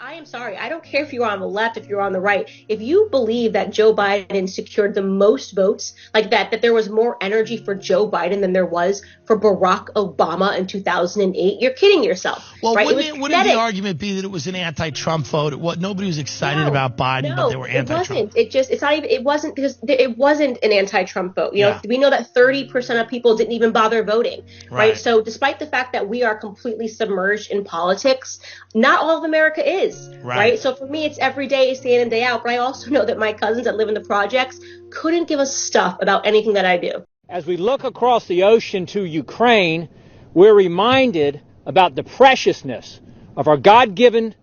I am sorry. I don't care if you're on the left, if you're on the right. If you believe that Joe Biden secured the most votes, like that there was more energy for Joe Biden than there was for Barack Obama in 2008, you're kidding yourself, Well, right? wouldn't the argument be that it was an anti-Trump vote? Nobody was excited about Biden, but they were anti-Trump. It wasn't because it wasn't an anti-Trump vote. Yeah. We know that 30% of people didn't even bother voting, right? Right. So despite the fact that we are completely submerged in politics, not all of America is, right? So for me, it's every day, it's day in and day out. But I also know that my cousins that live in the projects couldn't give a stuff about anything that I do. As we look across the ocean to Ukraine, we're reminded about the preciousness of our God-given,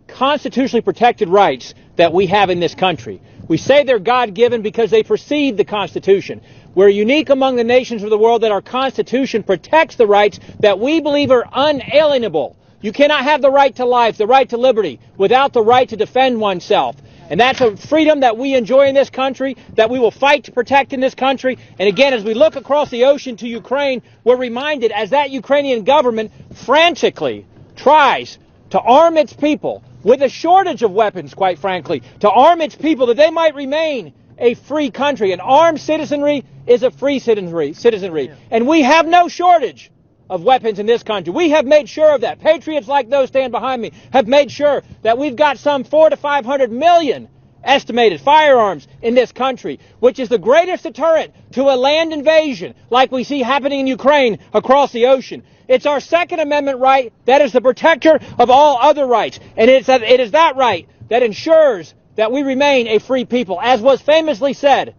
constitutionally protected rights that we have in this country. We say they're God-given because they precede the Constitution. We're unique among the nations of the world that our Constitution protects the rights that we believe are unalienable. You cannot have the right to life, the right to liberty, without the right to defend oneself. And that's a freedom that we enjoy in this country, that we will fight to protect in this country. And again, as we look across the ocean to Ukraine, we're reminded as that Ukrainian government frantically tries to arm its people with a shortage of weapons, quite frankly, to arm its people that they might remain a free country. An armed citizenry is a free citizenry. And we have no shortage of weapons in this country. We have made sure of that. Patriots like those stand behind me have made sure that we've got some 400 to 500 million estimated firearms in this country, which is the greatest deterrent to a land invasion like we see happening in Ukraine across the ocean. It's our Second Amendment right that is the protector of all other rights. And it is that right that ensures that we remain a free people. As was famously said,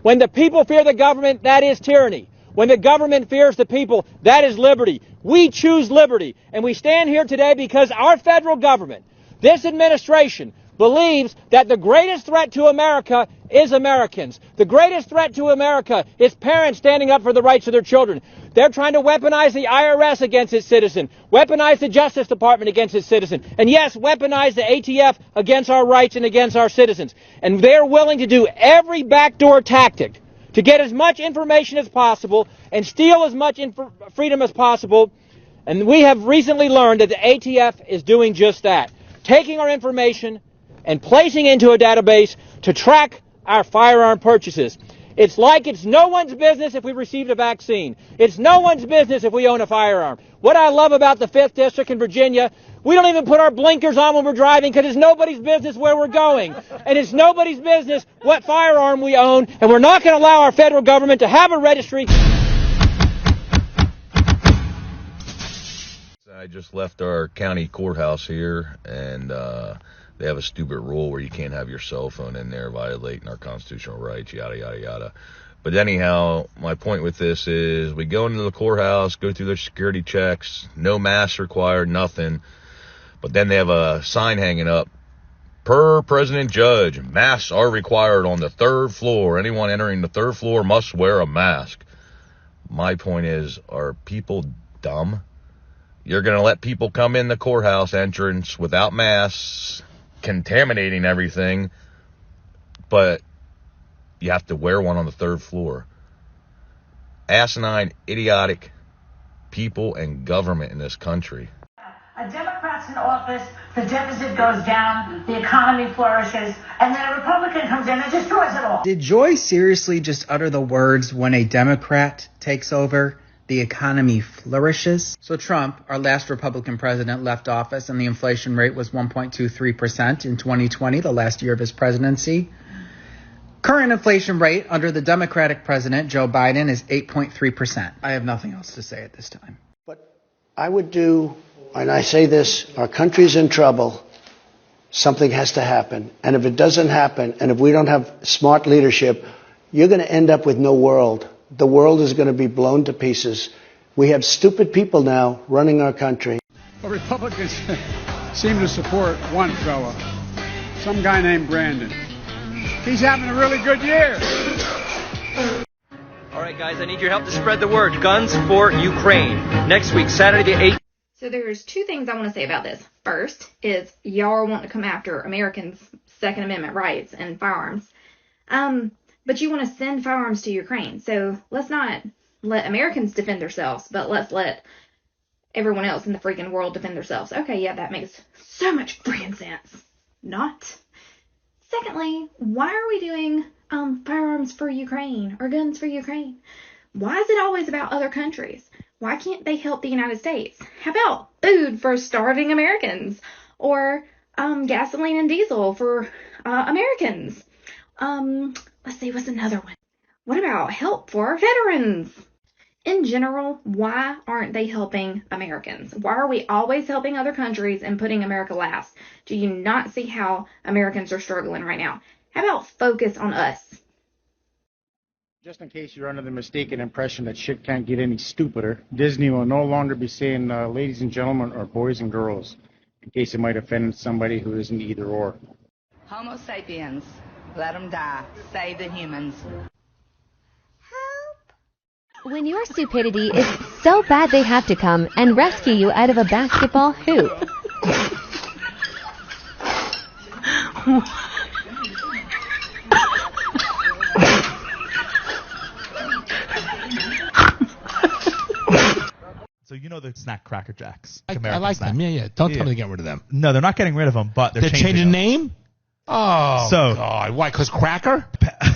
when the people fear the government, that is tyranny. When the government fears the people, that is liberty. We choose liberty. And we stand here today because our federal government, this administration, believes that the greatest threat to America is Americans. The greatest threat to America is parents standing up for the rights of their children. They're trying to weaponize the IRS against its citizen, weaponize the Justice Department against its citizen, and yes, weaponize the ATF against our rights and against our citizens. And they're willing to do every backdoor tactic to get as much information as possible and steal as much freedom as possible. And we have recently learned that the ATF is doing just that, taking our information and placing it into a database to track our firearm purchases. It's like it's no one's business if we received a vaccine. It's no one's business if we own a firearm. What I love about the 5th District in Virginia, we don't even put our blinkers on when we're driving because it's nobody's business where we're going. And it's nobody's business what firearm we own. And we're not going to allow our federal government to have a registry. I just left our county courthouse here, and they have a stupid rule where you can't have your cell phone in there, violating our constitutional rights, yada, yada, yada. But anyhow, my point with this is we go into the courthouse, go through their security checks, no masks required, nothing. But then they have a sign hanging up, per President Judge, masks are required on the 3rd floor. Anyone entering the 3rd floor must wear a mask. My point is, are people dumb? You're going to let people come in the courthouse entrance without masks, contaminating everything, but you have to wear one on the 3rd floor. Asinine, idiotic people and government in this country. A Democrat's in office, the deficit goes down, the economy flourishes, and then a Republican comes in and destroys it all. Did Joy seriously just utter the words, when a Democrat takes over, the economy flourishes? So Trump, our last Republican president, left office and the inflation rate was 1.23% in 2020, the last year of his presidency. Current inflation rate under the Democratic president, Joe Biden, is 8.3%. I have nothing else to say at this time. But I would do, and I say this, our country's in trouble. Something has to happen. And if it doesn't happen, and if we don't have smart leadership, you're going to end up with no world. The world is going to be blown to pieces. We have stupid people now running our country. Well, Republicans seem to support one fella, some guy named Brandon. He's having a really good year. All right, guys, I need your help to spread the word. Guns for Ukraine. Next week, Saturday the 8th. So there's two things I want to say about this. First is y'all are wanting to come after Americans' Second Amendment rights and firearms. But you want to send firearms to Ukraine. So let's not let Americans defend themselves, but let's let everyone else in the freaking world defend themselves. Okay, yeah, that makes so much freaking sense. Not. Secondly, why are we doing firearms for Ukraine or guns for Ukraine? Why is it always about other countries? Why can't they help the United States? How about food for starving Americans? Or gasoline and diesel for Americans? Let's see, what's another one? What about help for veterans? In general, why aren't they helping Americans? Why are we always helping other countries and putting America last? Do you not see how Americans are struggling right now? How about focus on us? Just in case you're under the mistaken impression that shit can't get any stupider, Disney will no longer be saying ladies and gentlemen or boys and girls, in case it might offend somebody who isn't either or. Homo sapiens, let them die. Save the humans. When your stupidity is so bad they have to come and rescue you out of a basketball hoop. So you know the snack Cracker Jacks. I like them. Yeah. Don't tell me to get rid of them. No, they're not getting rid of them, but they're changing them. name? Oh, so, God. Why? Because Cracker?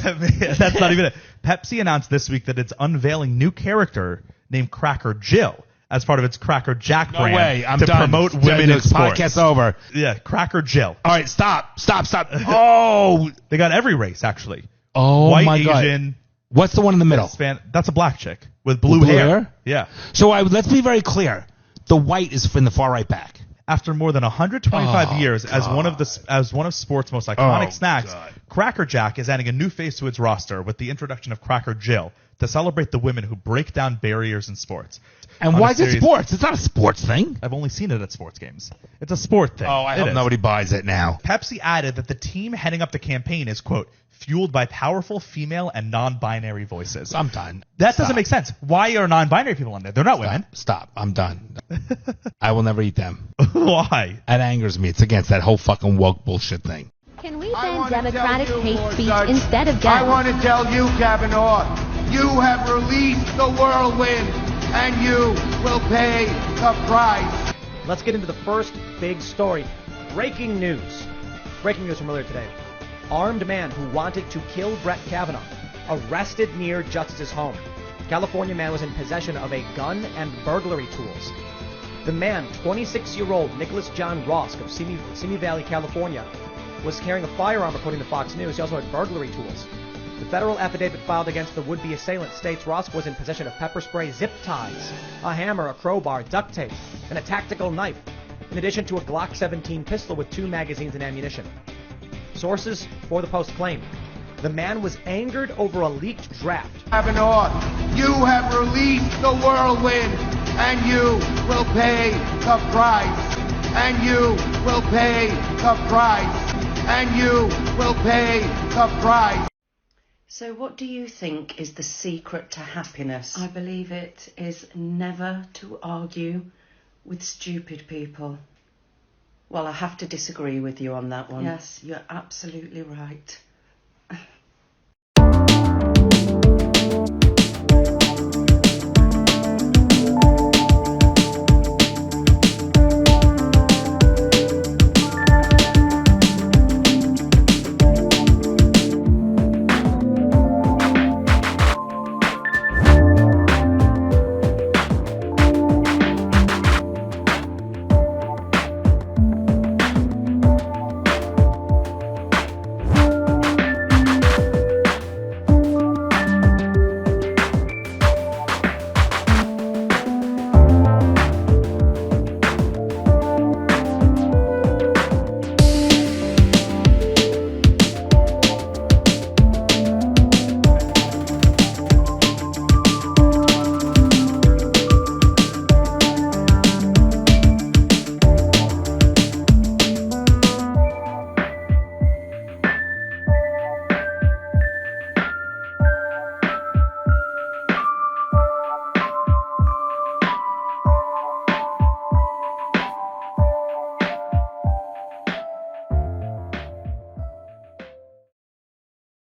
That's not even it. Pepsi announced this week that it's unveiling new character named Cracker Jill as part of its Cracker Jack brand. No way. I'm to done. promote women in sports. Podcast's over. Yeah, Cracker Jill. All right, stop. Oh. They got every race, actually. Oh, White, my God. Asian. What's the one in the middle? That's a black chick with blue hair. Yeah. So let's be very clear. The white is in the far right back. After more than 125 years as one of sports' most iconic snacks, Cracker Jack is adding a new face to its roster with the introduction of Cracker Jill to celebrate the women who break down barriers in sports. And why is it sports? It's not a sports thing. I've only seen it at sports games. It's a sport thing. Oh, I hope nobody buys it now. Pepsi added that the team heading up the campaign is, quote, fueled by powerful female and non-binary voices. I'm done. That doesn't make sense. Why are non-binary people in there? They're not women. Stop. I'm done. I will never eat them. Why? That angers me. It's against that whole fucking woke bullshit thing. Can we ban Democratic hate speech instead of guns? I want to tell you, Kavanaugh, you have released the whirlwind, and you will pay the price. Let's get into the first big story. Breaking news. Breaking news from earlier today. Armed man who wanted to kill Brett Kavanaugh arrested near Justice's home. California man was in possession of a gun and burglary tools. The man, 26-year-old Nicholas John Rosk of Simi Valley, California, was carrying a firearm, according to Fox News. He also had burglary tools. The federal affidavit filed against the would-be assailant states Rosk was in possession of pepper spray, zip ties, a hammer, a crowbar, duct tape, and a tactical knife, in addition to a Glock 17 pistol with 2 magazines and ammunition. Sources for the Post claim the man was angered over a leaked draft. Kavanaugh, you have released the whirlwind, and you will pay the price. And you will pay the price. And you will pay the price. So what do you think is the secret to happiness? I believe it is never to argue with stupid people. Well, I have to disagree with you on that one. Yes, you're absolutely right.